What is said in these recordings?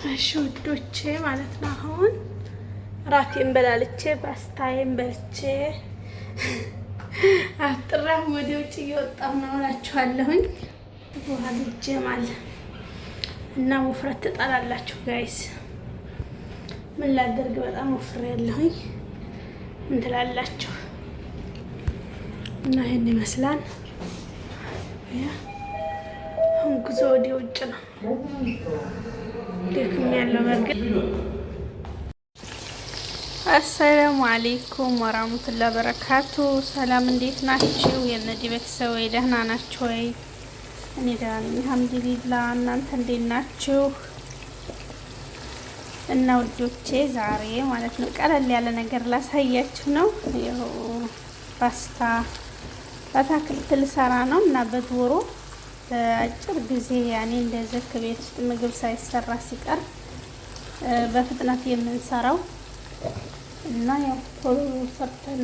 እሺ ውዶቼ ማለት ነው። አሁን ራቴን በላልቼ ፓስታዬን በልቼ አጥራም ወደ ውጭ እየወጣሁ ነው እላችኋለሁኝ። ውሃ ልጄማል እና ውፍረት ትጠላላችሁ ጋይስ። ምን ላደርግ በጣም ወፍሬ ያለሁኝ። ምን ትላላችሁ? እና ይሄን ይመስላል። አሁን ጉዞ ወደ ውጭ ነው። ደክም ያለው በርግጥ። አሰላሙ አለይኩም ወራህመቱላሂ በረካቱ። ሰላም እንዴት ናችሁ? የነዲ ቤተሰብ ወይ ደህና ናችሁ ወይ? እኔ ደህና ነኝ አልሐምዱሊላህ። እናንተ እንዴት ናችሁ? እና ውዶቼ ዛሬ ማለት ነው ቀለል ያለ ነገር ላሳያችሁ ነው። ይኸው ፓስታ በአትክልት ልሰራ ነው እና በዶሮ በአጭር ጊዜ ያኔ እንደዚህ ከቤት ውስጥ ምግብ ሳይሰራ ሲቀር በፍጥነት የምንሰራው እና ያው ቶሎ ሰርተን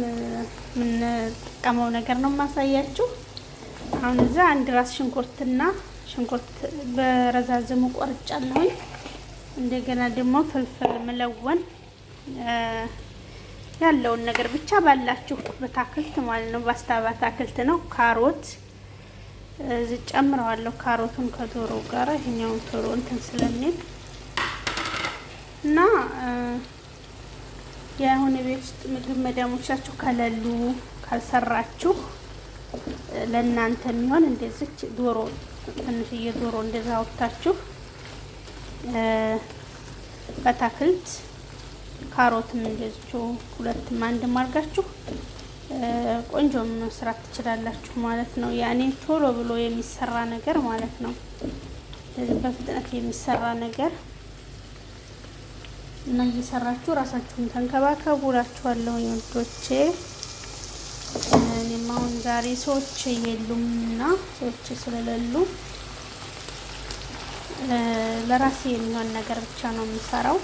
የምንጠቀመው ነገር ነው ማሳያችሁ። አሁን እዛ አንድ ራስ ሽንኩርትና ሽንኩርት በረዛዝሙ ቆርጫለሁኝ። እንደገና ደግሞ ፍልፍል መለወን ያለውን ነገር ብቻ ባላችሁ በአትክልት ማለት ነው። ፓስታ በአትክልት ነው። ካሮት እዚህ ጨምረዋለሁ። ካሮቱን ከዶሮ ጋር ይሄኛውን ቶሎ እንትን ስለሚል እና የአሁን ቤት ውስጥ ምግብ መዳሞቻችሁ ከሌሉ ካልሰራችሁ ለእናንተ የሚሆን እንደዚህ ዶሮ ትንሽዬ ዶሮ እንደዛ አውጥታችሁ በአትክልት ካሮትን እንደዚሁ ሁለትም አንድም አድርጋችሁ ቆንጆ መስራት ትችላላችሁ ማለት ነው። ያኔ ቶሎ ብሎ የሚሰራ ነገር ማለት ነው። በፍጥነት የሚሰራ ነገር እና እየሰራችሁ ራሳችሁን ተንከባከቡ እላችኋለሁ ወንዶቼ። እኔም አሁን ዛሬ ሰዎች የሉም እና ሰዎች ስለሌሉ ለራሴ የሚሆን ነገር ብቻ ነው የምሰራው።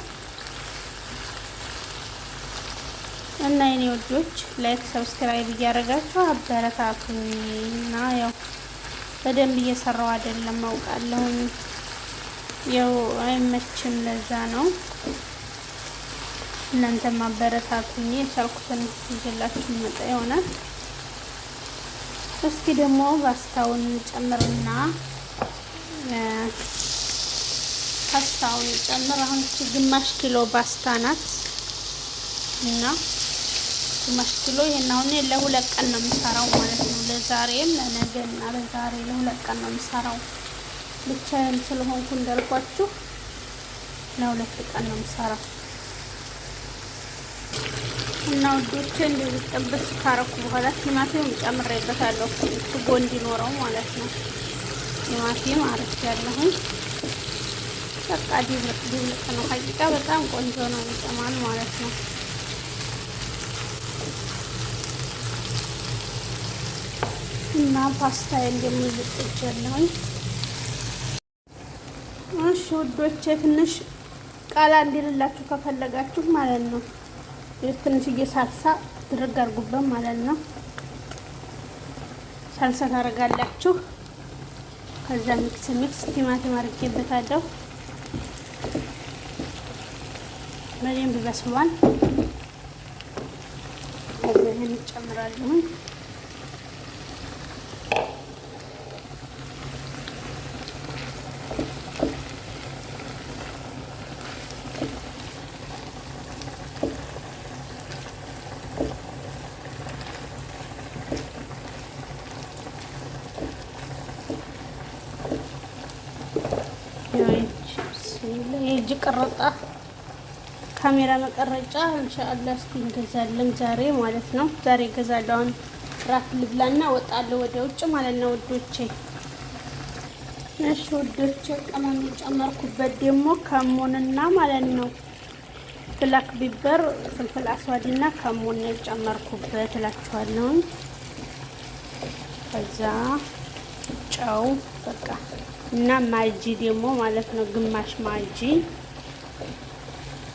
እና የኔ ወዶች ላይክ ሰብስክራይብ እያደረጋችሁ አበረታቱኝ። እና ያው በደንብ እየሰራው አይደለም አውቃለሁኝ። ያው አይመችም፣ ለዛ ነው። እናንተም አበረታቱኝ። የቻልኩትን ይዤላችሁ መጣ ይሆናል። እስኪ ደግሞ ፓስታውን ጨምርና ፓስታውን ጨምር። አሁን ግማሽ ኪሎ ፓስታ ናት እና ግማሽ ኪሎ ይሄን አሁን ለሁለት ቀን ነው የምሰራው ማለት ነው። ለዛሬም ለነገና ለዛሬ ለሁለት ቀን ነው የምሰራው። ብቻዬን ስለሆንኩ እንዳልኳችሁ ለሁለት ቀን ነው የምሰራው። እና ውዶቼ እንደዚህ ጥብስ ካረኩ በኋላ ቲማቲም ጨምሬበታለሁ ስጎ እንዲኖረው ማለት ነው። ቲማቲም አረጋለሁ። በቃ ድብልቅ ነው። ሀቂቃ በጣም ቆንጆ ነው ይጠማል ማለት ነው። እና ፓስታ እንደምልጥጀለኝ እሺ ውዶቼ፣ ትንሽ ቃላ እንዲልላችሁ ከፈለጋችሁ ማለት ነው ትንሽዬ ሳልሳ ድርግ አድርጉበት ማለት ነው። ሳልሳ ታደርጋላችሁ። ከዛ ሚክስ ቲማቲም አድርጌበታለሁ። በደንብ በስሏል። ይሄን እጨምራለሁ። የእጅ ቀረጣ ካሜራ መቀረጫ ኢንሻአላህ እስቲ እንገዛለን ዛሬ ማለት ነው። ዛሬ እገዛለሁ። አሁን ራት ልብላና ወጣለሁ ወደ ውጭ ማለት ነው ውዶቼ። እሺ ውዶቼ፣ ቅመም ጨመርኩበት ደግሞ ከሙንና ማለት ነው ብላክ ቢበር ፍልፍል አስዋድና ከሙን ጨመርኩበት እላችኋለሁ። ከዛ ጨው በቃ እና ማጂ ደግሞ ማለት ነው ግማሽ ማጂ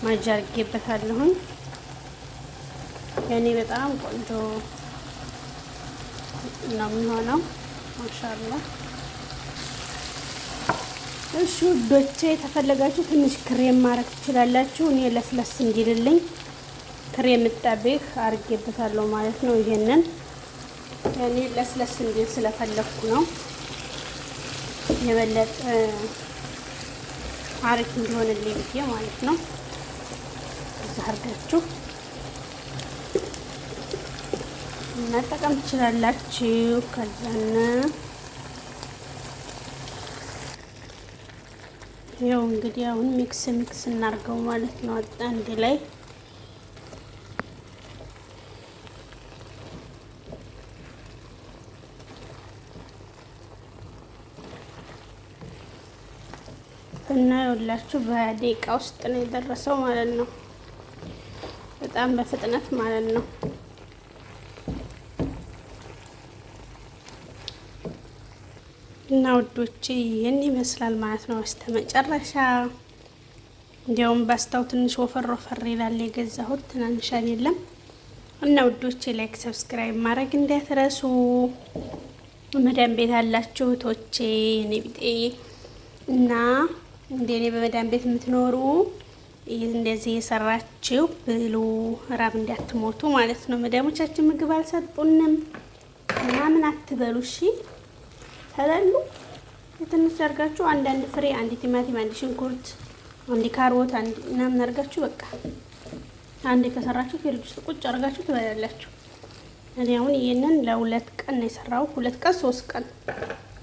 አድርጌበታለሁ። ያኔ በጣም ቆንጆ ነው የሚሆነው ማሻአላህ። እሺ ውዶቼ ተፈለጋችሁ ትንሽ ክሬም ማድረግ ትችላላችሁ። እኔ ለስለስ እንዲልልኝ ክሬም ጠብህ አድርጌበታለሁ ማለት ነው። ይሄንን እኔ ለስለስ እንዲል ስለፈለኩ ነው የበለጠ አሪፍ እንዲሆንልኝ ብዬ ማለት ነው። እዛ አድርጋችሁ መጠቀም ትችላላችሁ። ከዛና ያው እንግዲህ አሁን ሚክስ እናርገው ማለት ነው። አንድ ላይ እና ይኸውላችሁ በደቂቃ ውስጥ ነው የደረሰው ማለት ነው። በጣም በፍጥነት ማለት ነው። እና ውዶቼ ይህን ይመስላል ማለት ነው። በስተመጨረሻ እንዲያውም ባስታው ትንሽ ወፈር ይላል የገዛሁት ትናንሽ አይደለም። እና ውዶቼ ላይክ ሰብስክራይብ ማድረግ እንዳትረሱ። መዳም ቤት አላችሁ እህቶቼ እኔ ቢጤ እና እንደኔ በመዳም ቤት የምትኖሩ እንደዚህ የሰራችሁ ብሉ፣ ራብ እንዳትሞቱ ማለት ነው። መዳሞቻችን ምግብ አልሰጡንም ምናምን አትበሉ እሺ። ተላሉ የትንሽ አድርጋችሁ አንዳንድ ፍሬ፣ አንድ ቲማቲም፣ አንድ ሽንኩርት፣ አንድ ካሮት፣ አንድ ምናምን አድርጋችሁ በቃ አንድ ከሰራችሁ ፍሪጅ ውስጥ ቁጭ አድርጋችሁ ትበላላችሁ። እኔ አሁን ይሄንን ለሁለት ቀን ነው የሰራው። 2 ቀን 3 ቀን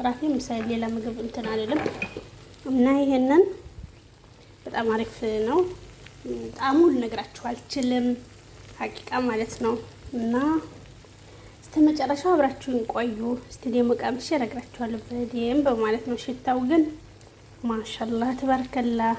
ራሴ ምሳሌ ሌላ ምግብ እንትን አይደለም። እና ይሄንን በጣም አሪፍ ነው። ጣዕሙን ልነግራችሁ አልችልም ሀቂቃ ማለት ነው። እና እስከ መጨረሻው አብራችሁን ቆዩ። እስቲ ደግሞ ቀምሼ እነግራችኋለሁ በደንብ ማለት ነው። ሽታው ግን ማሻአላህ ተባረከላህ